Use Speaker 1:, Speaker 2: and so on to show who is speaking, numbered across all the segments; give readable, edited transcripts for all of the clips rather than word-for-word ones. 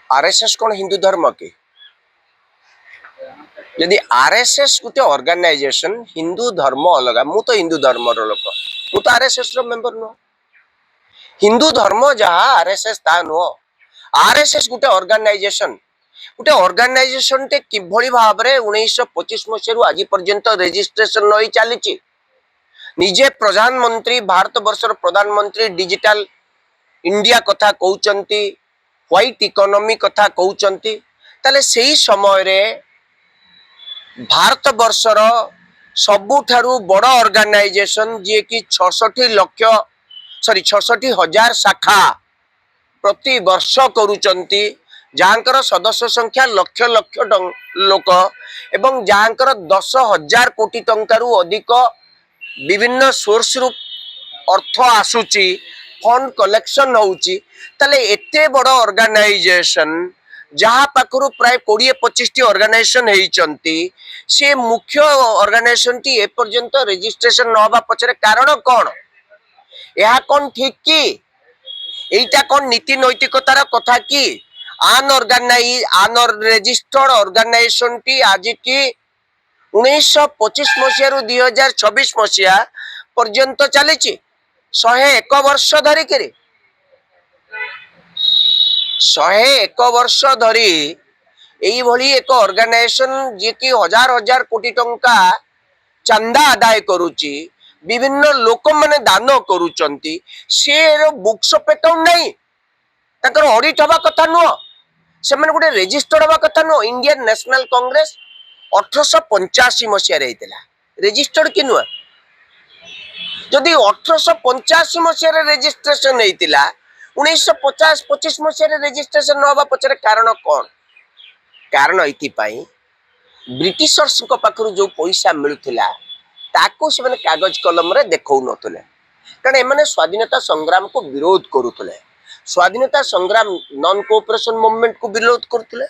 Speaker 1: RSS कौन हिंदू धर्म के? यदि आरएसएस गोटे ऑर्गेनाइजेशन हिंदू धर्म अलग मु तो हिंदू धर्म लोक मु तो आरएसएस रो मेंबर नुह हिंदू धर्म जहाँ आरएसएस ता नुह आरएसएस गोटे ऑर्गेनाइजेशन टे किभली भाव रे 1925 मसीह आज पर्यंत रजिस्ट्रेशन नई चली निजे प्रधानमंत्री भारत वर्षर प्रधानमंत्री डिजिटल इंडिया कथा कहउचंती व्हाइट इकोनॉमी कथा कहउचंती ताले सेही समय रे भारत वर्षर सबुठारु बड़ ऑर्गेनाइजेशन जे कि 66,000 शाखा प्रति वर्ष करूचंती जहाँकर सदस्य संख्या लक्ष लक्ष लोक एवं जहाँकर 10,000 कोटी टंकारु अधिक विभिन्न सोर्स रु अर्थ आसुची फंड कलेक्शन होउची ताले एते बड़ ऑर्गेनाइजेशन जहाँ पाखरु प्राय 20-25 टी ऑर्गेनाइजेशन हेइचंती से मुख्य ऑर्गेनाइजेशन टी ए पर्यंत रजिस्ट्रेशन न होबा पछरे कारण कोन एहा कोन ठीक की एटा कोन नीति नैतिकतार कथा की आन रजिस्टर्ड ऑर्गेनाइजेशन टी आज की 1925 मसीह रु 2026 मसीहा पर्यंत चली 101 वर्ष धरिक 101 वर्ष धरी यही भली एक ऑर्गेनाइजेशन जे कि हजार हजार कोटी टंका चंदा आदाय करूची विभिन्न लोक माने दान करूचंती से बुक्स ऑफ अकाउंट नहीं ताकर ऑडिट हवा कथा नुह से माने गोटे रजिस्टर्ड हवा कथा नुह इंडियन नेशनल कांग्रेस 1885 मसीह रजिस्टर्ड कि नुह जदि 1885 मसीह रजिस्ट्रेशन होता 1950-25 मसीह रजिस्ट्रेशन न होगा पछरे कारण कौन कारण ये ब्रिटिशर्स पाखु जो पैसा मिलूला ताको से कागज कलम रे देखौ नथुले कारण एमाने स्वाधीनता संग्राम को विरोध करुले स्वाधीनता संग्राम नॉन कोऑपरेशन मूवमेंट को विरोध करुले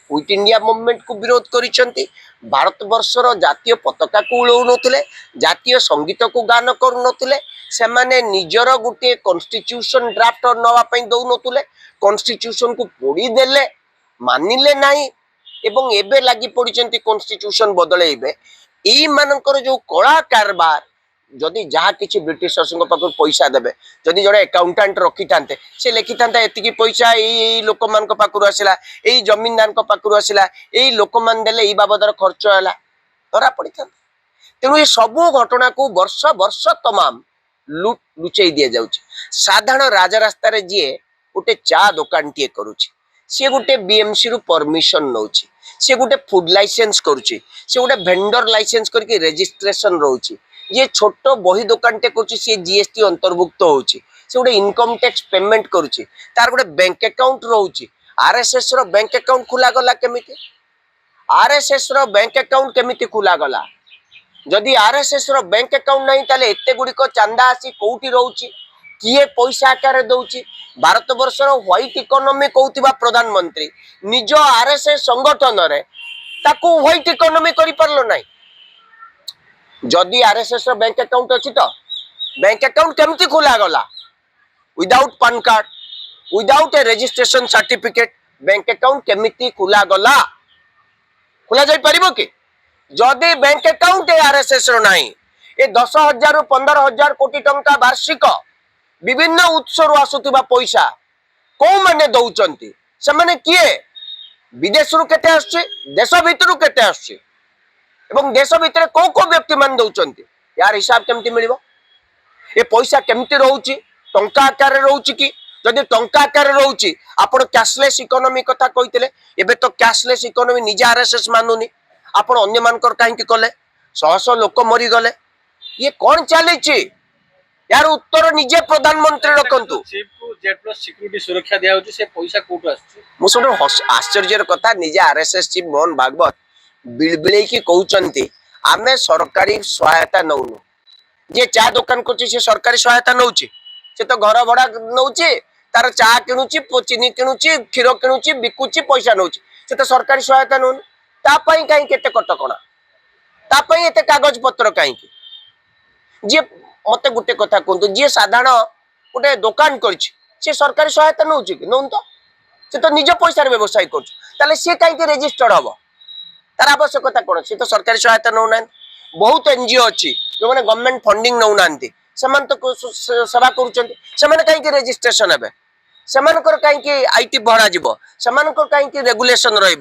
Speaker 1: क्विट इंडिया मूवमेंट को विरोध करिसेंती भारत वर्षर जातीय पताका को उड़ौ नथुले जातीय संगीत को गान करू नथुले से माने निजर गुटे कॉन्स्टिट्यूशन ड्राफ्ट नवा पई दउ नथुले कॉन्स्टिट्यूशन को पोड़ी देले मानिले नाही एवं एबे लागि पड़िसेंती कॉन्स्टिट्यूशन बदलेइबे एई मानकर जो कला कारबार जदि जहाँ किसी ब्रिटिशर्स पाखु पैसा देबे जदि जड़े अकाउंटेंट रखी थांते से लिखि थांता एतिकी पैसा एई लोक मान को पाखु आसिला एई जमीनदार को पाखु आसिला एई लोक मान देले एई बाबदर खर्च होला धरा पड़ी थांते तेणु ये सबु घटना को वर्ष वर्ष तमाम लुचई दिया जाउची साधारण राजरास्ता रे जे गोटे चा दुकान टीए करूची से गोटे बीएमसी रु परमिशन नउची से गोटे फूड लाइसेंस करूची से गोटे वेंडर लाइसेंस करके रजिस्ट्रेशन रहउची ये छोट बही दुकान टे करूची से जीएसटी अंतर्भुक्त होउची से गोटे इनकम टैक्स पेमेंट करूची तार गोटे बैंक अकाउंट रहउची आरएसएस रो बैंक अकाउंट खुला गला केमिति आरएसएस रो बैंक अकाउंट केमिति खुला गला जदि आरएसएस रो बैंक अकाउंट नहीं ताले एते गुडी को चंदा आसी कोउटी रहउची किए पैसा आकार दउची भारत वर्षर व्हाइट इकोनॉमी कहउतिबा प्रधानमंत्री निज आरएसएस संगठन रे ताकू व्हाइट इकोनॉमी करि परलो नाही जदि आरएसएस रो बैंक अकाउंट अछि तो बैंक अकाउंट केमती खुला गला विदाउट पैन कार्ड विदाउट ए रजिस्ट्रेशन सर्टिफिकेट बैंक अकाउंट केमिति खुला गला खुला जाई परिबो कि जदि बैंक अकाउंट आरएसएस रो नाही ए 10,000 रु 15,000 कोटी टंका वार्षिक विभिन्न उत्स रु आसुतिबा पैसा को माने दउचंती से माने किए विदेश रु केते आछी देश भितरु केते आछी एवं देश भितर को को व्यक्ति मान दउचंती यार हिसाब केमती मिलिबो ए पैसा केमती रहउची टंका आकार रहउची कि जदि टंका आकार रहउची आपण कैशलेस इकोनॉमी कथा कहितले एबे तो कैशलेस इकोनॉमी निजा आरएसएस मानुनी आपण अन्य मानकर काहे कि कले सह सह लोक मरी गले ये कोन चलीची यार उत्तर निजे प्रधानमंत्री रखंतु
Speaker 2: चीफ को जेट प्लस सिक्योरिटी सुरक्षा दिया होची से पैसा कोटो आछी
Speaker 1: मु सुन आश्चर्यर कथा निजे आरएसएस चीफ मोहन भागवत बिलबिले की कहउचंती आमे सरकारी सहायता नउनु जे चा दुकान करछि से सरकारी सहायता नउछि से तो घर भड़ा नउछि तार चा किनुछि चीनी किनुछि क्षीर किनुछि बिकुछि पैसा नउछि से तो सरकारी सहायता नउनु ता पई काई केते कटकणा ता पई एते कागज पत्र काई जे मते गुटे कथा कहतु जे साधारण गोटे दुकान करछि से सरकारी सहायता नउछि कि नउन तो से तो निज पैसा व्यवसाय कर सी कहीं रेजिस्टर्ड हम तार आवश्यकता कौन सी तो सरकारी सहायता नौना बहुत एनजीओ अच्छी जो मैंने गवर्नमेंट फंडिंग नौना तो सेवा कहीं रेजिस्ट्रेशन हे सेमानकर कहीं आईटी भरा जीव सेमानकर कहीं रेगुलेशन रही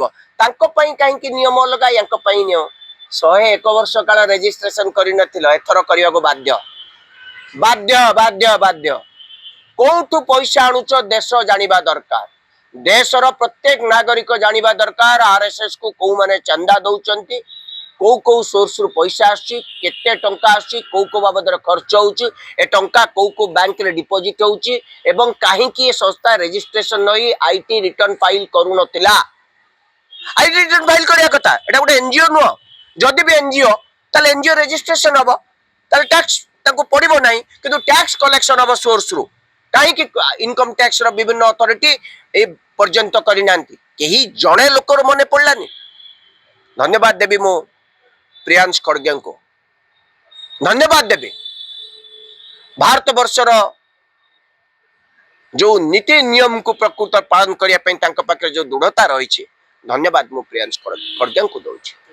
Speaker 1: नियम अलग या नियम 101 वर्ष काल रेजिस्ट्रेशन करन एथर करने को बाध्य बाध्य बाध्य बाध्य कौटू पैसा आणुच देश जानिबा दरकार देशर प्रत्येक नागरिक जानिबा दरकार आरएसएस को कौ माने चंदा दौचंती कौ सोर्स रु पैसा आसी केते टंका आसी कौ बाबद खर्च होउची ए टंका कौ बैंक रे डिपॉजिट होउची एवं काहे की ए संस्था रजिस्ट्रेशन नई आईटी रिटर्न फाइल करू नथिला आईटी रिटर्न फाइल करिया कथा एटा गोटे एनजीओ नुह जदि भी एनजीओ ताले एनजीओ रजिस्ट्रेशन हबो ताले टैक्स ताको पड़िबो नाही किंतु टैक्स कलेक्शन हबो सोर्स रु काहे की इनकम टैक्स रो विभिन्न अथॉरिटी ए पर्यंत करि नांती केही जणे लोकर मने पड़लानी धन्यवाद देबी मो प्रियांश खड़गे को धन्यवाद देवी भारत वर्षर जो नीति नियम को प्रकृत पालन करने जो दृढ़ता रही धन्यवाद मु प्रियांश खड़गे को दौर।